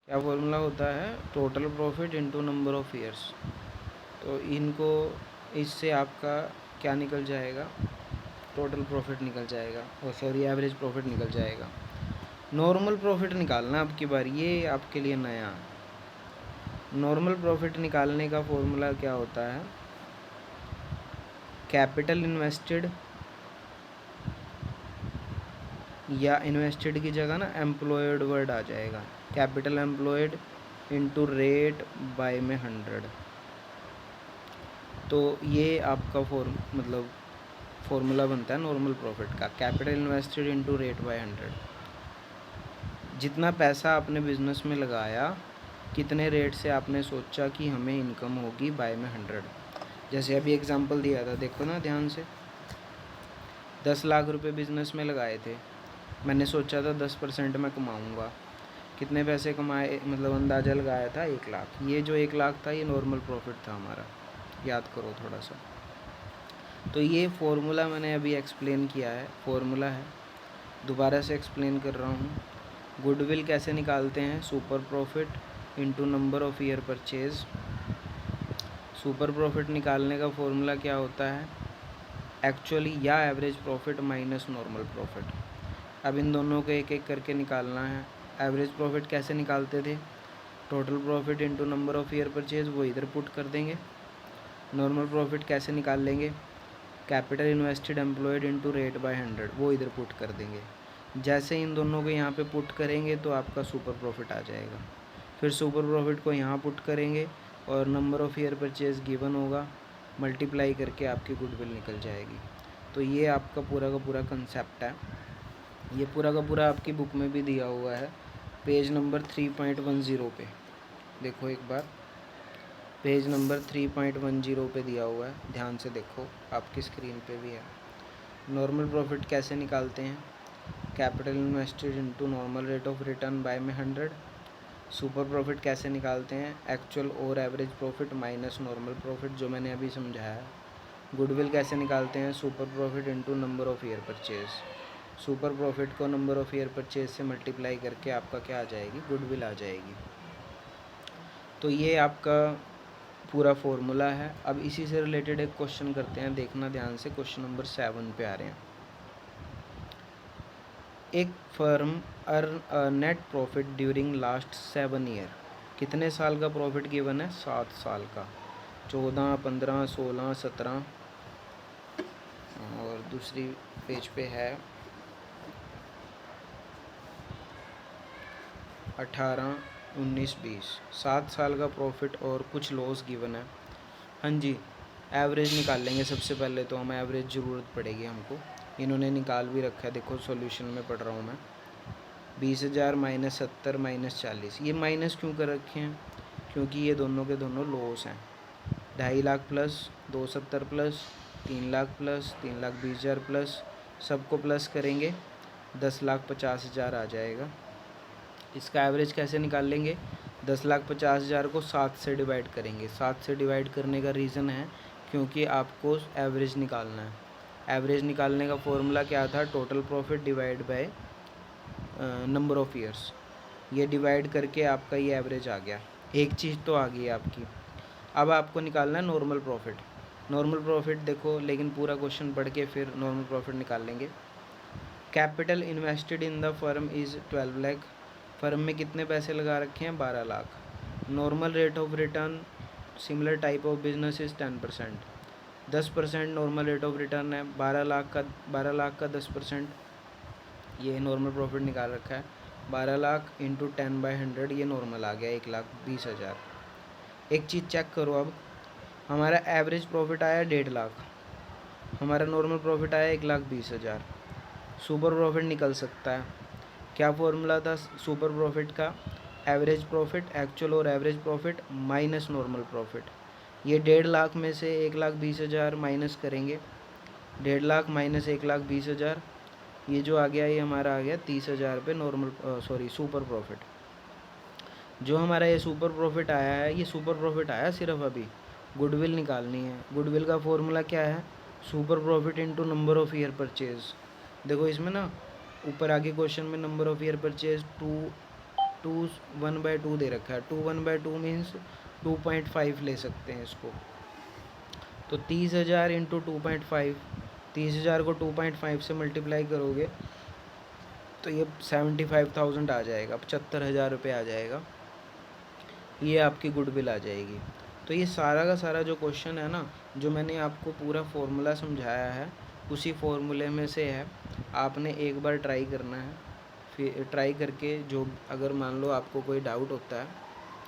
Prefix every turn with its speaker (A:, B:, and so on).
A: क्या फॉर्मूला होता है? Total profit into number of years. तो इनको इससे आपका क्या निकल जाएगा? टोटल प्रॉफिट निकल जाएगा, और सॉरी एवरेज प्रॉफिट निकल जाएगा। नॉर्मल प्रॉफिट निकालना आपकी बारी, ये आपके लिए नया। नॉर्मल प्रॉफिट निकालने का फॉर्मूला क्या होता है? कैपिटल इन्वेस्टेड, या इन्वेस्टेड की जगह ना एम्प्लॉयड वर्ड आ जाएगा। Capital employed into rate by में 100। तो ये आपका मतलब फॉर्मूला बनता है नॉर्मल प्रॉफिट का। Capital invested into rate by 100। जितना पैसा आपने बिजनेस में लगाया, कितने रेट से आपने सोचा कि हमें इनकम होगी बाय में 100। जैसे अभी एग्जांपल दिया था, देखो ना ध्यान से। 10 लाख रुपए बिजनेस में लगाए थे, मैंने सोचा था 10% मैं कमाऊँगा। कितने पैसे कमाए, मतलब अंदाज़ा लगाया था 1 लाख। ये जो 1 लाख था, ये नॉर्मल प्रॉफिट था हमारा। याद करो थोड़ा सा। तो ये फॉर्मूला मैंने अभी एक्सप्लेन किया है, फॉर्मूला है, दोबारा से एक्सप्लेन कर रहा हूँ। गुडविल कैसे निकालते हैं? Super profit into number of year purchase. Super profit निकालने का फॉर्मूला क्या होता है? एक्चुअली या average profit minus normal profit. अब इन दोनों को एक एक करके निकालना है। एवरेज प्रॉफिट कैसे निकालते थे? Total profit into number of year purchase, वो इधर पुट कर देंगे। नॉर्मल प्रॉफिट कैसे निकाल लेंगे? Capital invested employed into rate by 100, वो इधर पुट कर देंगे। जैसे इन दोनों को यहाँ पे पुट करेंगे तो आपका सुपर प्रॉफिट आ जाएगा। फिर सुपर प्रॉफिट को यहाँ पुट करेंगे और number of year purchase given होगा, मल्टीप्लाई करके आपकी गुडविल निकल जाएगी। तो ये आपका पूरा का पूरा कंसेप्ट है। ये पूरा का पूरा आपकी बुक में भी दिया हुआ है, पेज नंबर 3.10 पे। देखो एक बार, पेज नंबर 3.10 पे दिया हुआ है, ध्यान से देखो, आपकी स्क्रीन पे भी है। नॉर्मल प्रॉफिट कैसे निकालते हैं? Capital invested into normal rate of return by में 100। सुपर प्रॉफिट कैसे निकालते हैं? एक्चुअल और average profit minus normal profit, जो मैंने अभी समझाया है। गुडविल कैसे निकालते हैं? Super profit into number of year purchase. Super profit को नंबर ऑफ़ ईयर परचेज से मल्टीप्लाई करके आपका क्या आ जाएगी? गुडविल आ जाएगी। तो ये आपका पूरा फॉर्मूला है। अब इसी से रिलेटेड एक क्वेश्चन करते हैं, देखना ध्यान से। क्वेश्चन नंबर 7 पे आ रहे हैं। एक firm earn a net profit during last 7 year. कितने साल का प्रॉफिट गिवन है? 7 साल का। 14, 15, 16, 17 और दूसरी पेज पे है 18, 19, 20। 7 साल का प्रॉफिट और कुछ लॉस गिवन है। हाँ जी, एवरेज निकाल लेंगे सबसे पहले। तो हमें एवरेज ज़रूरत पड़ेगी हमको, इन्होंने निकाल भी रखा है, देखो सॉल्यूशन में पढ़ रहा हूँ मैं। 20,000 माइनस 70 माइनस 40। ये माइनस क्यों कर रखे हैं? क्योंकि ये दोनों के दोनों लॉस हैं। 2.5 lakh plus 270 plus 3 lakh plus 3,20,000 plus, सबको प्लस करेंगे 10,50,000 आ जाएगा। इसका एवरेज कैसे निकाल लेंगे? 10,50,000 को 7 से डिवाइड करेंगे। 7 से डिवाइड करने का रीज़न है क्योंकि आपको एवरेज निकालना है। एवरेज निकालने का फॉर्मूला क्या था? Total profit divide by number of years. ये डिवाइड करके आपका ये एवरेज आ गया। एक चीज़ तो आ गई है आपकी। अब आपको निकालना है नॉर्मल प्रॉफिट। नॉर्मल प्रॉफिट देखो, लेकिन पूरा क्वेश्चन पढ़ के फिर नॉर्मल प्रॉफिट निकाल लेंगे। Capital invested in the firm is 12 lakh. Firm में कितने पैसे लगा रखे हैं? 12 lakh. Normal rate of return similar type of business is 10%। 10% normal rate of return है। 12 लाख का 10%, ये नॉर्मल प्रॉफिट निकाल रखा है। 12 लाख इंटू 10/100, ये नॉर्मल आ गया 1,20,000। एक चीज़ चेक करो, अब हमारा एवरेज प्रॉफिट आया 1.5 लाख, हमारा नॉर्मल प्रॉफिट आया 1,20,000। सुपर प्रॉफिट निकल सकता है। क्या फॉर्मूला था सुपर प्रॉफिट का? एवरेज प्रॉफिट, एक्चुअल और average profit minus normal profit. ये 1.5 लाख में से 1,20,000 माइनस करेंगे। 1.5 लाख माइनस 1,20,000, ये जो आ गया ये हमारा आ गया 30,000 पे नॉर्मल सुपर प्रॉफिट। जो हमारा ये सुपर प्रॉफिट आया है, ये सुपर प्रॉफिट आया सिर्फ अभी। गुडविल निकालनी है। गुडविल का फॉर्मूला क्या है? Super profit into number of year purchase. देखो इसमें ना ऊपर आगे क्वेश्चन में नंबर ऑफ़ ईयर परचेज 1/2 दे रखा है, 1/2 मीन्स 2.5 ले सकते हैं इसको। तो 30,000 इंटू 2.5, 30,000 को 2.5 से मल्टीप्लाई करोगे तो ये 75,000 आ जाएगा, 75,000 रुपये आ जाएगा, ये आपकी गुडविल आ जाएगी। तो ये सारा का सारा जो क्वेश्चन है ना, जो मैंने आपको पूरा फॉर्मूला समझाया है, उसी फॉर्मूले में से है। आपने एक बार ट्राई करना है, फिर ट्राई करके जो अगर मान लो आपको कोई डाउट होता है